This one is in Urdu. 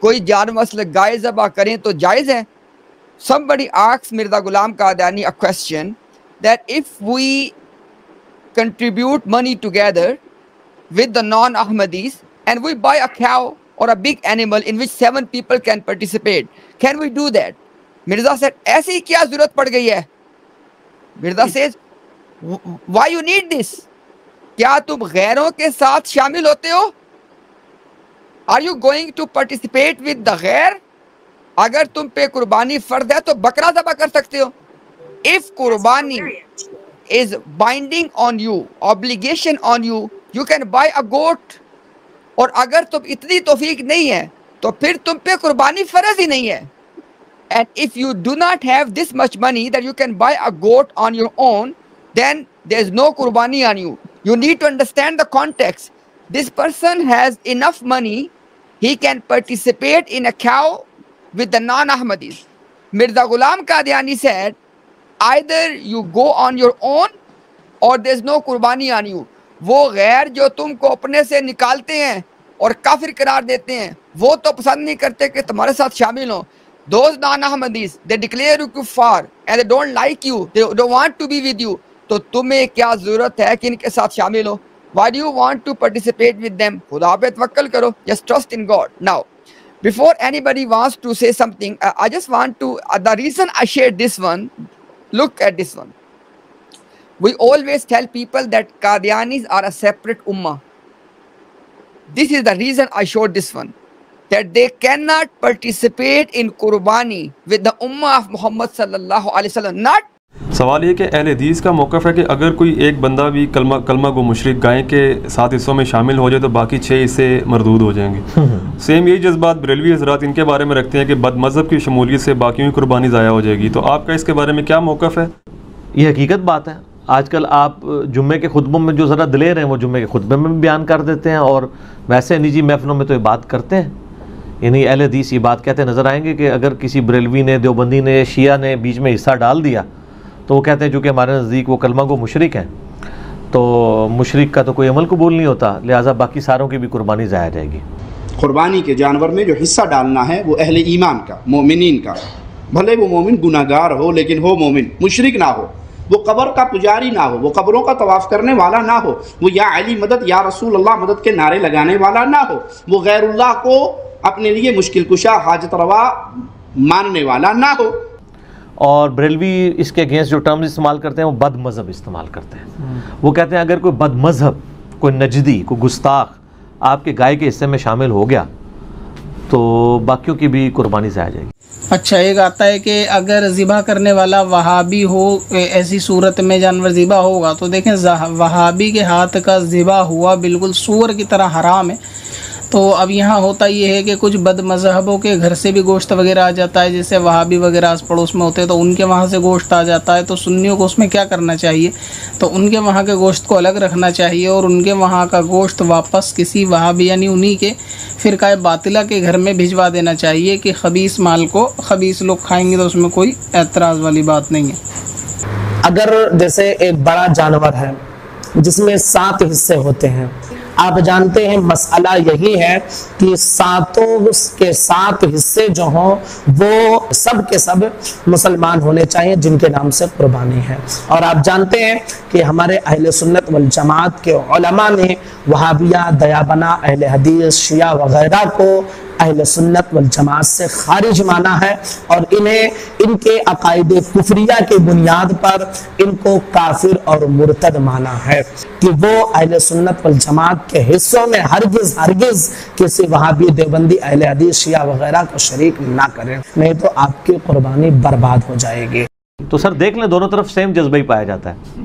کوئی جانور مثلا گائے ذبح کریں تو جائز ہے. Somebody asks Mirza Ghulam Qadiani a question that if we contribute money together with the non-Ahmadis and we buy a cow or a big animal in which 7 people can participate, can we do that? Mirza said, ایسی کیا ضرورت پڑ گئی ہے؟ Mirza says, why you need this? کیا تم غیروں کے ساتھ شامل ہوتے ہو؟ Are you going to participate with the غیر؟ اگر تم پہ قربانی فرض ہے تو بکرا ذبح کر سکتے ہو. If قربانی is binding on you, obligation on you, you can buy a goat. اور اگر تم اتنی توفیق نہیں ہے تو پھر تم پہ قربانی فرض ہی نہیں ہے. And if you do not have this much money that you can buy a goat on your own, then there is no qurbani on you. You need to understand the context. This person has enough money, he can participate in a cow with the non-Ahmadis. Mirza Ghulam Qadiani said, either you go on your own or there is no qurbani on you. وہ غیر جو تم کو اپنے سے نکالتے ہیں اور کافر قرار دیتے ہیں وہ تو پسند نہیں کرتے کہ تمہارے ساتھ شامل ہوں. Those non-Ahmadis, they declare you kuffar and they don't like you, they don't want to be with you. تو تمہیں کیا ضرورت ہے کہ ان کے ساتھ شامل ہو؟ Why do you want to participate with them? خدا پہ توکل کرو. Just trust in God. Now, before anybody wants to say something, I just want to, the reason I shared this one, look at this one. We always tell people that Qadianis are a separate ummah. This is the reason I showed this one. That they cannot participate in Qurbani with the ummah of Muhammad sallallahu alaihi wasallam. Not. سوال یہ کہ اہل حدیث کا موقف ہے کہ اگر کوئی ایک بندہ بھی کلمہ گو مشرک گائے کے 7 حصوں میں شامل ہو جائے تو باقی 6 حصے مردود ہو جائیں گے. سیم یہی جذبات بریلوی حضرات ان کے بارے میں رکھتے ہیں کہ بد مذہب کی شمولیت سے باقیوں کی قربانی ضائع ہو جائے گی. تو آپ کا اس کے بارے میں کیا موقف ہے؟ یہ حقیقت بات ہے. آج کل آپ جمعے کے خطبوں میں جو ذرا دلیر ہیں وہ جمعے کے خطبے میں بھی بیان کر دیتے ہیں اور ویسے نجی محفلوں میں تو یہ بات کرتے ہیں. یعنی اہل حدیث یہ بات کہتے نظر آئیں گے کہ اگر کسی بریلوی نے، دیوبندی نے، شیعہ نے بیچ میں حصہ ڈال دیا تو وہ کہتے ہیں چونکہ ہمارے نزدیک وہ کلمہ گو مشرک ہیں تو مشرک کا تو کوئی عمل قبول نہیں ہوتا، لہٰذا باقی ساروں کی بھی قربانی ضائع جائے گی. قربانی کے جانور میں جو حصہ ڈالنا ہے وہ اہل ایمان کا، مومنین کا. بھلے وہ مومن گناہ گار ہو لیکن ہو مومن، مشرک نہ ہو، وہ قبر کا پجاری نہ ہو، وہ قبروں کا طواف کرنے والا نہ ہو، وہ یا علی مدد یا رسول اللہ مدد کے نعرے لگانے والا نہ ہو، وہ غیر اللہ کو اپنے لیے مشکل کشا حاجت روا ماننے والا نہ ہو. اور بریلوی اس کے اگینسٹ جو ٹرمز استعمال کرتے ہیں وہ بد مذہب استعمال کرتے ہیں. وہ کہتے ہیں اگر کوئی بد مذہب، کوئی نجدی، کوئی گستاخ آپ کے گائے کے حصے میں شامل ہو گیا تو باقیوں کی بھی قربانی ضائع جائے گی. اچھا، ایک آتا ہے کہ اگر ذبح کرنے والا وہابی ہو، ایسی صورت میں جانور ذبح ہوگا تو دیکھیں وہابی کے ہاتھ کا ذبح ہوا بالکل سور کی طرح حرام ہے. تو اب یہاں ہوتا یہ ہے کہ کچھ بد مذہبوں کے گھر سے بھی گوشت وغیرہ آ جاتا ہے، جیسے وہابی وغیرہ آس پڑوس میں ہوتے ہیں تو ان کے وہاں سے گوشت آ جاتا ہے. تو سنیوں کو اس میں کیا کرنا چاہیے؟ تو ان کے وہاں کے گوشت کو الگ رکھنا چاہیے اور ان کے وہاں کا گوشت واپس کسی وہابی یعنی انہی کے فرقہ باطلہ کے گھر میں بھجوا دینا چاہیے کہ خبیث مال کو خبیث لوگ کھائیں گے تو اس میں کوئی اعتراض والی بات نہیں ہے. اگر جیسے ایک بڑا جانور ہے جس میں 7 حصے ہوتے ہیں، آپ جانتے ہیں مسئلہ یہی ہے کہ 7 کے 7 حصے جو ہوں وہ سب کے سب مسلمان ہونے چاہیے جن کے نام سے قربانی ہے. اور آپ جانتے ہیں کہ ہمارے اہل سنت والجماعت کے علماء نے وہابیہ، دیابنا، اہل حدیث، شیعہ وغیرہ کو اہل سنت والجماعت سے خارج مانا ہے اور انہیں ان کے عقائد کفریہ کی بنیاد پر ان کو کافر اور مرتد مانا ہے کہ وہ اہل سنت والجماعت کے حصوں میں ہرگز کسی وہابی، دیوبندی، اہل حدیث، شیعہ وغیرہ کو شریک نہ کریں، نہیں تو آپ کی قربانی برباد ہو جائے گی. تو سر دیکھ لیں دونوں طرف سیم جذبہ ہی پایا جاتا ہے.